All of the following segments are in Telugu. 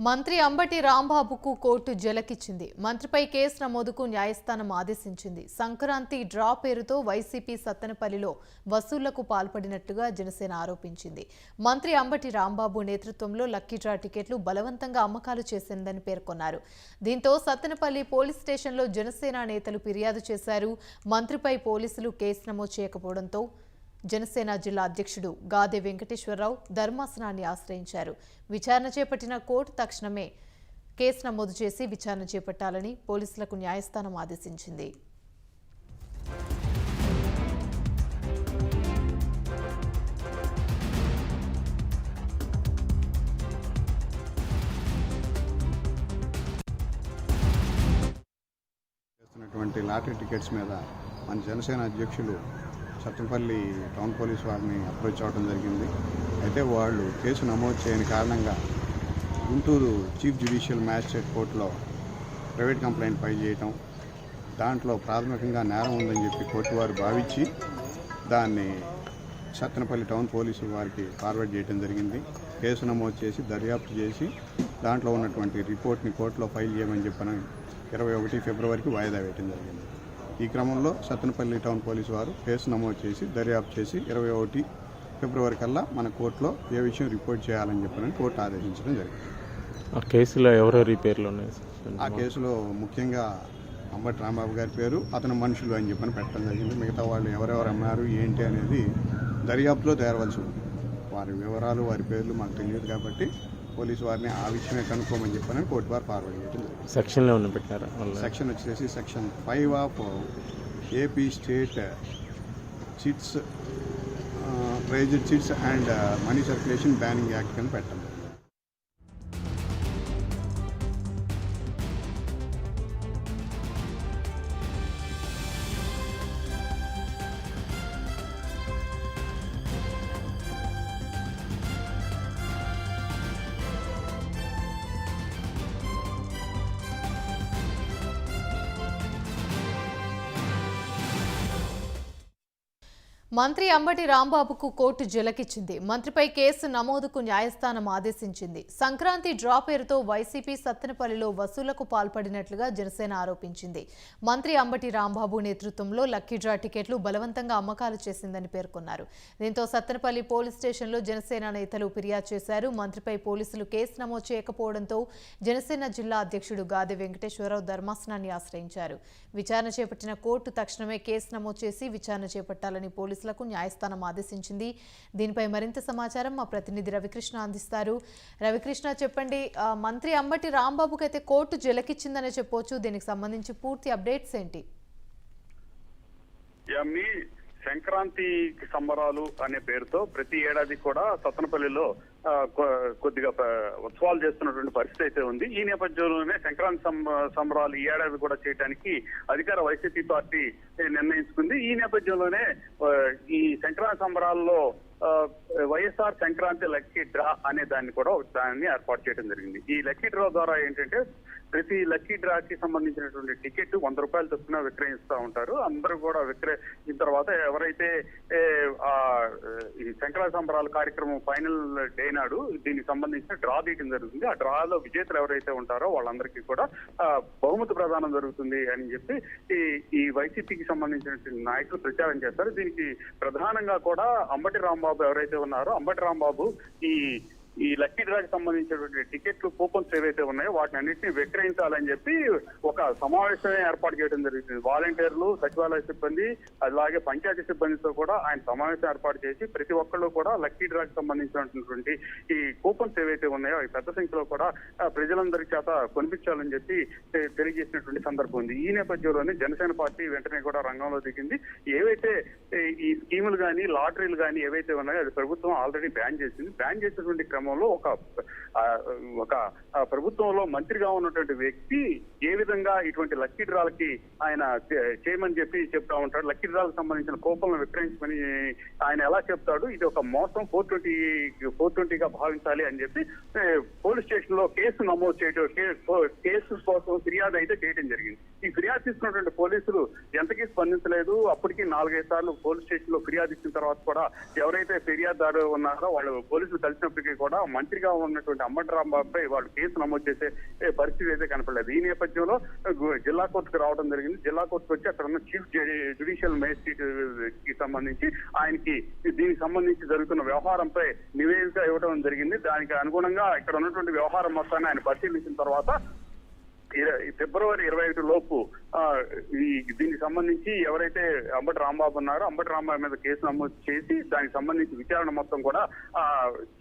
మంత్రి అంబటి రాంబాబుకు కోర్టు జలకిచ్చింది. మంత్రిపై కేసు నమోదుకు న్యాయస్థానం ఆదేశించింది. సంక్రాంతి డ్రా పేరుతో వైసీపీ సత్తెనపల్లిలో వసూళ్లకు పాల్పడినట్టుగా జనసేన ఆరోపించింది. మంత్రి అంబటి రాంబాబు నేతృత్వంలో లక్కీ డ్రా టికెట్లు బలవంతంగా అమ్మకాలు చేసిందని పేర్కొన్నారు. దీంతో సత్తెనపల్లి పోలీస్ స్టేషన్లో జనసేన నేతలు ఫిర్యాదు చేశారు. మంత్రిపై పోలీసులు కేసు నమోదు చేయకపోవడంతో జనసేన జిల్లా అధ్యక్షుడు గాదె వెంకటేశ్వరరావు ధర్మాసనాన్ని ఆశ్రయించారు. విచారణ చేపట్టిన కోర్టు తక్షణమే కేసు నమోదు చేసి విచారణ చేపట్టాలని పోలీసులకు న్యాయస్థానం ఆదేశించింది. లాటరీ టికెట్స్ మీద మన జనసేన అధ్యక్షులు సత్తెనపల్లి టౌన్ పోలీస్ వారిని అప్రోచ్ అవ్వడం జరిగింది. అయితే వాళ్ళు కేసు నమోదు చేయని కారణంగా గుంటూరు చీఫ్ జ్యుడిషియల్ మ్యాజిస్ట్రేట్ కోర్టులో ప్రైవేట్ కంప్లైంట్ ఫైల్ చేయటం, దాంట్లో ప్రాథమికంగా నేరం ఉందని చెప్పి కోర్టు వారు భావించి దాన్ని సత్తెనపల్లి టౌన్ పోలీసు వారికి ఫార్వర్డ్ చేయడం జరిగింది. కేసు నమోదు చేసి దర్యాప్తు చేసి దాంట్లో ఉన్నటువంటి రిపోర్ట్ని కోర్టులో ఫైల్ చేయమని చెప్పని 21 ఫిబ్రవరికి వాయిదా వేయడం జరిగింది. ఈ క్రమంలో సత్తెనపల్లి టౌన్ పోలీసు వారు కేసు నమోదు చేసి దర్యాప్తు చేసి 21 ఫిబ్రవరి కల్లా మన కోర్టులో ఏ విషయం రిపోర్ట్ చేయాలని చెప్పని కోర్టు ఆదేశించడం జరిగింది. ఆ కేసులో ఎవరెవరి పేర్లు ఉన్నాయి? ఆ కేసులో ముఖ్యంగా అంబటి రాంబాబు గారి పేరు, అతని మనుషులు అని చెప్పని పెట్టడం జరిగింది. మిగతా వాళ్ళు ఎవరెవరు అమ్మారు ఏంటి అనేది దర్యాప్తులో తేరవలసి ఉంది. వారి వివరాలు వారి పేర్లు మాకు తెలియదు కాబట్టి పోలీసు వారిని ఆ విషయమే కనుక్కోమని చెప్పని కోర్టు వారు ఫార్వర్డ్ చేయడం జరిగింది. సెక్షన్లో ఉన్న పెట్టారా? సెక్షన్ వచ్చేసి section 5 of AP state chits prized chits and money circulation banning act అని పెట్టండి. మంత్రి అంబటి రాంబాబుకు కోర్టు జలకిచ్చింది. మంత్రిపై కేసు నమోదుకు న్యాయస్థానం ఆదేశించింది. సంక్రాంతి డ్రా పేరుతో వైసీపీ సత్తెనపల్లిలో వసూళ్లకు పాల్పడినట్లుగా జనసేన ఆరోపించింది. మంత్రి అంబటి రాంబాబు నేతృత్వంలో లక్కీ డ్రా టికెట్లు బలవంతంగా అమ్మకాలు చేసిందని పేర్కొన్నారు. దీంతో సత్తెనపల్లి పోలీస్ స్టేషన్లో జనసేన నేతలు ఫిర్యాదు చేశారు. మంత్రిపై పోలీసులు కేసు నమోదు చేయకపోవడంతో జనసేన జిల్లా అధ్యక్షుడు గాదె వెంకటేశ్వరరావు ధర్మాసనాన్ని ఆశ్రయించారు. విచారణ చేపట్టిన కోర్టు తక్షణమే కేసు నమోదు చేసి విచారణ చేపట్టాలని పోలీసులకు న్యాయస్థానం ఆదేశించింది. దీనిపై మరింత సమాచారం మా ప్రతినిధి రవికృష్ణ అందిస్తారు. రవికృష్ణ, చెప్పండి, మంత్రి అంబటి రాంబాబుకి అయితే కోర్టు జలకిచ్చిందనే చెప్పొచ్చు. దీనికి సంబంధించి పూర్తి అప్డేట్స్ ఏంటి? సంక్రాంతికి సంబరాలు అనే పేరుతో ప్రతి ఏడాది కూడా సత్తెనపల్లిలో కొద్దిగా ఉత్సవాలు చేస్తున్నటువంటి పరిస్థితి అయితే ఉంది. ఈ నేపథ్యంలోనే సంక్రాంతి సంబరాలు ఈ ఏడాది కూడా చేయడానికి అధికార వైసీపీ పార్టీ నిర్ణయించుకుంది. ఈ నేపథ్యంలోనే ఈ సంక్రాంతి సంబరాల్లో వైఎస్ఆర్ సంక్రాంతి లక్కీ డ్రా అనే దాన్ని ఏర్పాటు చేయడం జరిగింది. ఈ లక్కీ డ్రా ద్వారా ఏంటంటే ప్రతి లక్కీ డ్రాకి సంబంధించినటువంటి టికెట్ 100 రూపాయలు చొప్పున విక్రయిస్తూ ఉంటారు. అందరూ కూడా విక్రయించిన తర్వాత ఎవరైతే ఈ సంక్రాంతి సంబరాల కార్యక్రమం ఫైనల్ డే నాడు దీనికి సంబంధించిన డ్రా తీయడం జరుగుతుంది. ఆ డ్రాలో విజేతలు ఎవరైతే ఉంటారో వాళ్ళందరికీ కూడా బహుమతి ప్రదానం జరుగుతుంది అని చెప్పి ఈ వైసీపీకి సంబంధించినటువంటి నాయకులు ప్రచారం చేస్తారు. దీనికి ప్రధానంగా కూడా అంబటి రాంబాబు ఎవరైతే ఉన్నారో అంబటి రాంబాబు ఈ లక్కీ డ్రాకి సంబంధించినటువంటి టికెట్లు కూపన్స్ ఏవైతే ఉన్నాయో వాటిని అన్నింటినీ విక్రయించాలని చెప్పి ఒక సమావేశమే ఏర్పాటు చేయడం జరుగుతుంది. వాలంటీర్లు, సచివాలయ సిబ్బంది, అలాగే పంచాయతీ సిబ్బందితో కూడా ఆయన సమావేశం ఏర్పాటు చేసి ప్రతి ఒక్కళ్ళు కూడా లక్కీ డ్రాకి సంబంధించినటువంటి ఈ కూపన్స్ ఏవైతే ఉన్నాయో అవి పెద్ద సంఖ్యలో కూడా ప్రజలందరి చేత కొనిపించాలని చెప్పి తెలియజేసినటువంటి సందర్భం ఉంది. ఈ నేపథ్యంలోనే జనసేన పార్టీ వెంటనే కూడా రంగంలో దిగింది. ఏవైతే ఈ స్కీములు కానీ లాటరీలు కానీ ఏవైతే ఉన్నాయో అది ప్రభుత్వం ఆల్రెడీ బ్యాన్ చేసింది. బ్యాన్ చేసినటువంటి క్రమంలో ఒక ప్రభుత్వంలో మంత్రిగా ఉన్నటువంటి వ్యక్తి ఏ విధంగా ఇటువంటి లక్కీ డ్రాలకి ఆయన చేయమని చెప్పి చెప్తా ఉంటాడు. లక్కీ డ్రాలకు సంబంధించిన కూపన్లను విక్రయించమని ఆయన ఎలా చెప్తాడు? ఇది ఒక మోసం, 420గా భావించాలి అని చెప్పి పోలీస్ స్టేషన్ లో కేసు నమోదు చేయడం, కేసు కోసం ఫిర్యాదు అయితే చేయడం జరిగింది. ఈ ఫిర్యాదు తీసుకున్నటువంటి పోలీసులు ఎంతకీ స్పందించలేదు. అప్పటికి 4-5 సార్లు పోలీస్ స్టేషన్ లో ఫిర్యాదు ఇచ్చిన తర్వాత కూడా ఎవరైతే ఫిర్యాదుదారు ఉన్నారో వాళ్ళు పోలీసులు కలిసినప్పటికీ కూడా కూడా మంత్రిగా ఉన్నటువంటి అంబటి రాంబాబుపై వాళ్ళు కేసు నమోదు చేసే పరిస్థితి అయితే కనపడలేదు. ఈ నేపథ్యంలో జిల్లా కోర్టుకు రావడం జరిగింది. జిల్లా కోర్టుకు వచ్చి అక్కడ ఉన్న చీఫ్ జ్యుడిషియల్ మేజిస్ట్రేట్ కి సంబంధించి ఆయనకి దీనికి సంబంధించి జరుగుతున్న వ్యవహారంపై నివేదిక ఇవ్వడం జరిగింది. దానికి అనుగుణంగా ఇక్కడ ఉన్నటువంటి వ్యవహారం మొత్తాన్ని ఆయన పరిశీలించిన తర్వాత ఫిబ్రవరి 21 లోపు దీనికి సంబంధించి ఎవరైతే అంబటి రాంబాబు ఉన్నారో అంబటి రాంబాబు మీద కేసు నమోదు చేసి దానికి సంబంధించి విచారణ మొత్తం కూడా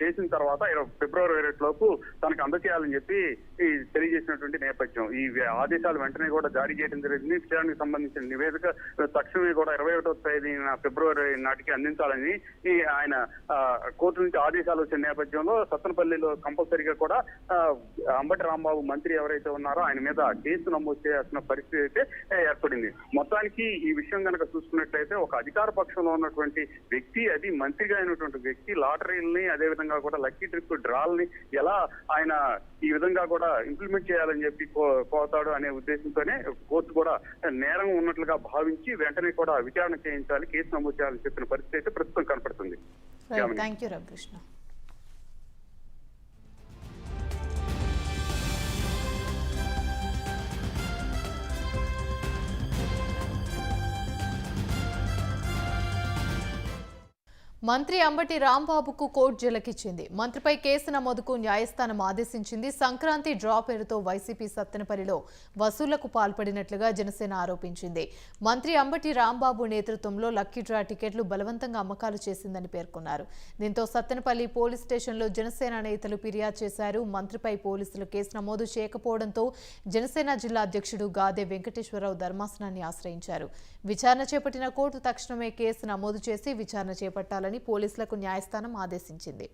చేసిన తర్వాత ఫిబ్రవరి 21 లోపు తనకు అందజేయాలని చెప్పి తెలియజేసినటువంటి నేపథ్యం. ఈ ఆదేశాలు వెంటనే కూడా జారీ చేయడం జరిగింది. విచారణకు సంబంధించిన నివేదిక తక్షణమే కూడా 21వ తేదీన ఫిబ్రవరి నాటికి అందించాలని ఆయన కోర్టు నుంచి ఆదేశాలు వచ్చిన నేపథ్యంలో సత్తెనపల్లిలో కంపల్సరీగా కూడా అంబటి రాంబాబు మంత్రి ఎవరైతే ఉన్నారో ఆయన మీద కేసు నమోదు చేయాల్సిన పరిస్థితి అయితే ఏర్పడింది. మొత్తానికి ఈ విషయం కనుక చూసుకున్నట్లయితే ఒక అధికార పక్షంలో ఉన్నటువంటి వ్యక్తి, అది మంత్రిగా అయినటువంటి వ్యక్తి లాటరీలని అదేవిధంగా కూడా లక్కీ ట్రిప్ డ్రాల్ని ఎలా ఆయన ఈ విధంగా కూడా ఇంప్లిమెంట్ చేయాలని చెప్పి కోతాడు అనే ఉద్దేశంతోనే కోర్టు కూడా నేరం ఉన్నట్లుగా భావించి వెంటనే కూడా విచారణ చేయించాలి, కేసు నమోదు చేయాలని చెప్పిన పరిస్థితి అయితే ప్రస్తుతం కనపడుతుంది. Thank you Ravikrishna. మంత్రి అంబటి రాంబాబుకు కోర్టు జలకిచ్చింది. మంత్రిపై కేసు నమోదుకు న్యాయస్థానం ఆదేశించింది. సంక్రాంతి డ్రా పేరుతో వైసీపీ సత్తెనపల్లిలో వసూళ్లకు పాల్పడినట్లుగా జనసేన ఆరోపించింది. మంత్రి అంబటి రాంబాబు నేతృత్వంలో లక్కీ డ్రా టికెట్లు బలవంతంగా అమ్మకాలు చేసిందని పేర్కొన్నారు. దీంతో సత్తెనపల్లి పోలీస్ స్టేషన్లో జనసేన నేతలు ఫిర్యాదు చేశారు. మంత్రిపై పోలీసులు కేసు నమోదు చేయకపోవడంతో జనసేన జిల్లా అధ్యక్షుడు గాదే వెంకటేశ్వరరావు ధర్మాసనాన్ని ఆశ్రయించారు. విచారణ చేపట్టిన కోర్టు తక్షణమే కేసు నమోదు చేసి విచారణ చేపట్టాలని పోలీసులకు న్యాయస్థానం ఆదేశించింది.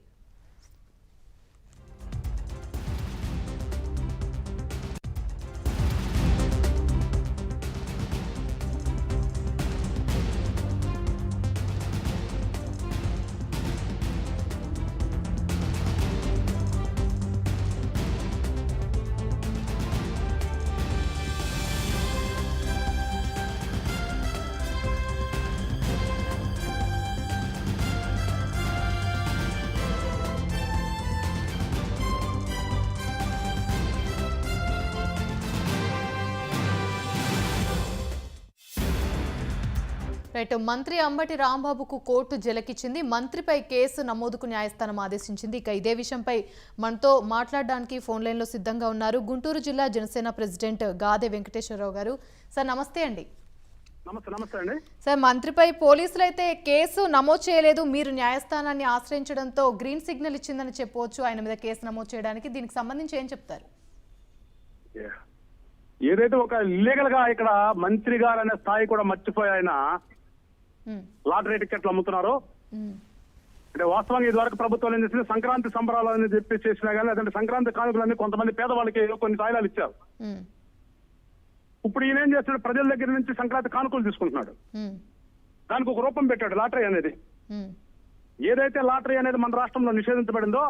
రైట్, మంత్రి అంబటి రాంబాబుకు కోర్టు జలకిచ్చింది. మంత్రిపై కేసు నమోదుకు న్యాయస్థానం ఆదేశించింది. ఇక ఇదే విషయంపై మనతో మాట్లాడడానికి ఫోన్ లైన్లో సిద్ధంగా ఉన్నారు గుంటూరు జిల్లా జనసేన ప్రెసిడెంట్ గాదే వెంకటేశ్వరరావు గారు. సార్ నమస్తే అండి. నమస్తే అండి. సార్, మంత్రిపై పోలీసులు అయితే కేసు నమోదు చేయలేదు, మీరు న్యాయస్థానాన్ని ఆశ్రయించడంతో గ్రీన్ సిగ్నల్ ఇచ్చిందని చెప్పవచ్చు ఆయన మీద కేసు నమోదు చేయడానికి. దీనికి సంబంధించి ఏం చెప్తారు? ఏదైతే ఒక ఇల్లీగల్ గా ఇక్కడ మంత్రి గారు అనే స్థాయి కూడా మర్చిపోయి ఆయన లాటరీ టికెట్లు అమ్ముతున్నారు. అంటే వాస్తవంగా ఇది వరకు ప్రభుత్వం ఏం చేసింది, సంక్రాంతి సంబరాలు అని చెప్పి చేసినా కానీ, లేదంటే సంక్రాంతి కానుకలన్నీ కొంతమంది పేదవాళ్ళకి కొన్ని తాయిలాలు ఇచ్చారు. ఇప్పుడు ఈయన ఏం చేస్తున్నాడు, ప్రజల దగ్గర నుంచి సంక్రాంతి కానుకలు తీసుకుంటున్నాడు. దానికి ఒక రూపం పెట్టాడు లాటరీ అనేది. ఏదైతే లాటరీ అనేది మన రాష్ట్రంలో నిషేధించబడిందో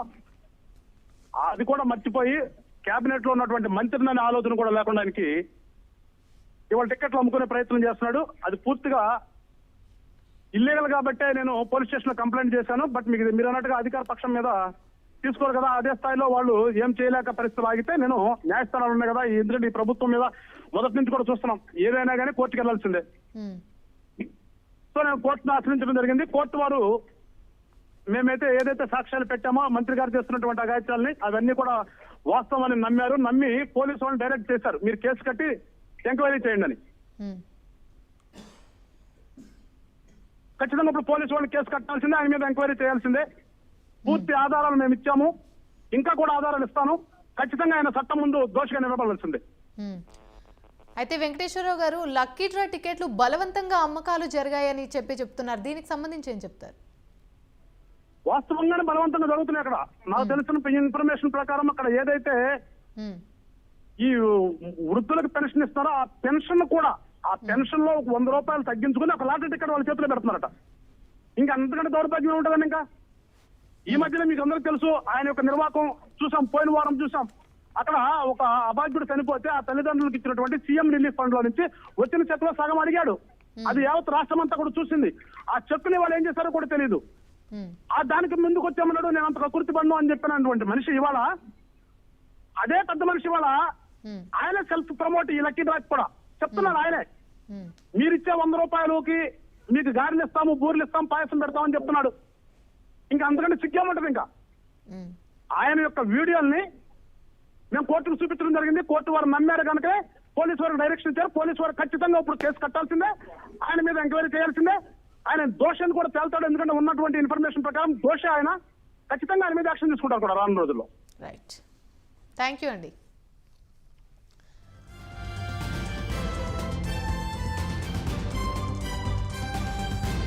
అది కూడా మర్చిపోయి కేబినెట్ లో ఉన్నటువంటి మంత్రిని అనే ఆలోచన కూడా లేకుండా ఆయనకి ఇవాళ టికెట్లు అమ్ముకునే ప్రయత్నం చేస్తున్నాడు. అది పూర్తిగా ఇల్లీగల్ కాబట్టే నేను పోలీస్ స్టేషన్ లో కంప్లైంట్ చేశాను. బట్ మీకు మీరు అన్నట్టుగా అధికార పక్షం మీద తీసుకోరు కదా, అదే స్థాయిలో వాళ్ళు ఏం చేయలేక పరిస్థితులు ఆగితే నేను న్యాయస్థానాలు ఉన్నాయి కదా, ఎందుకంటే ఈ ప్రభుత్వం మీద మొదటి నుంచి కూడా చూస్తున్నాం, ఏదైనా కానీ కోర్టుకి వెళ్లాల్సిందే. సో నేను కోర్టును ఆశ్రయించడం జరిగింది. కోర్టు వారు మేమైతే ఏదైతే సాక్ష్యాలు పెట్టామో మంత్రి గారు చేస్తున్నటువంటి అఘాయిత్యాలని అవన్నీ కూడా వాస్తవాన్ని నమ్మారు. నమ్మి పోలీసు వాళ్ళని డైరెక్ట్ చేశారు, మీరు కేసు కట్టి ఎంక్వైరీ చేయండి అని. ఖచ్చితంగా ఇప్పుడు పోలీసు వాళ్ళని కేసు కట్టాల్సిందే, ఆయన మీద ఎంక్వైరీ చేయాల్సిందే. పూర్తి ఆధారాలు మేము ఇచ్చాము, ఇంకా కూడా ఆధారాలు ఇస్తాను. ఖచ్చితంగా ఆయన చట్టం ముందు దోషిగా నిలబడాల్సిందే. అయితే వెంకటేశ్వరరావు గారు, లక్కీ డ్రా టికెట్లు బలవంతంగా అమ్మకాలు జరిగాయని చెప్తున్నారు. దీనికి సంబంధించి ఏం చెప్తారు? వాస్తవంగానే బలవంతంగా జరుగుతున్నాయి. అక్కడ నాకు తెలిసిన ఇన్ఫర్మేషన్ ప్రకారం అక్కడ ఏదైతే ఈ వృద్ధులకు పెన్షన్ ఇస్తారో ఆ పెన్షన్ కూడా, ఆ పెన్షన్ లో 100 రూపాయలు తగ్గించుకుని ఒక లాటరీ టికెట్ వాళ్ళ చేతిలో పెడుతున్నారట. ఇంకా అంతకంటే దౌర్భాగ్యం ఉంటుందండి. ఇంకా ఈ మధ్యలో మీకు అందరికీ తెలుసు ఆయన యొక్క నిర్వాహకం చూసాం, పోయిన వారం చూసాం. అక్కడ ఒక అభాగ్యుడు చనిపోతే ఆ తల్లిదండ్రులకు ఇచ్చినటువంటి సీఎం రిలీఫ్ ఫండ్ లో నుంచి వచ్చిన చెక్కులో సగం అడిగాడు. అది యావత్ రాష్ట్రం అంతా కూడా చూసింది. ఆ చెక్కుని వాళ్ళు ఏం చేశారో కూడా తెలియదు. దానికి ముందుకు వచ్చామన్నాడు, నేను అంత కకృతి పడను అని చెప్పినటువంటి మనిషి ఇవాళ అదే పెద్ద మనిషి ఇవాళ ఆయన సెల్ఫ్ ప్రమోట్ ఈ లక్కీ డ్రాక్ కూడా చెప్తున్నాడు ఆయనే. మీరిచ్చే 100 రూపాయలకి మీకు గారెలు ఇస్తాము, బూరెలు ఇస్తాం, పాయసం పెడతామని చెప్తున్నాడు. ఇంకా అంతకంటే సిగ్గేమంటది. ఇంకా ఆయన యొక్క వీడియోల్ని మేము కోర్టుకు చూపించడం జరిగింది. కోర్టు వారు నమ్మారు కనుక పోలీసు వారికి డైరెక్షన్ ఇచ్చారు. పోలీసు వారు ఖచ్చితంగా ఇప్పుడు కేసు కట్టాల్సిందే, ఆయన మీద ఎంక్వైరీ చేయాల్సిందే. ఆయన దోషాన్ని కూడా తేల్తాడు, ఎందుకంటే ఉన్నటువంటి ఇన్ఫర్మేషన్ ప్రకారం దోషి ఆయన. ఖచ్చితంగా ఆయన మీద యాక్షన్ తీసుకుంటారు కూడా రానున్న రోజుల్లో. రైట్, థ్యాంక్ యూ అండి.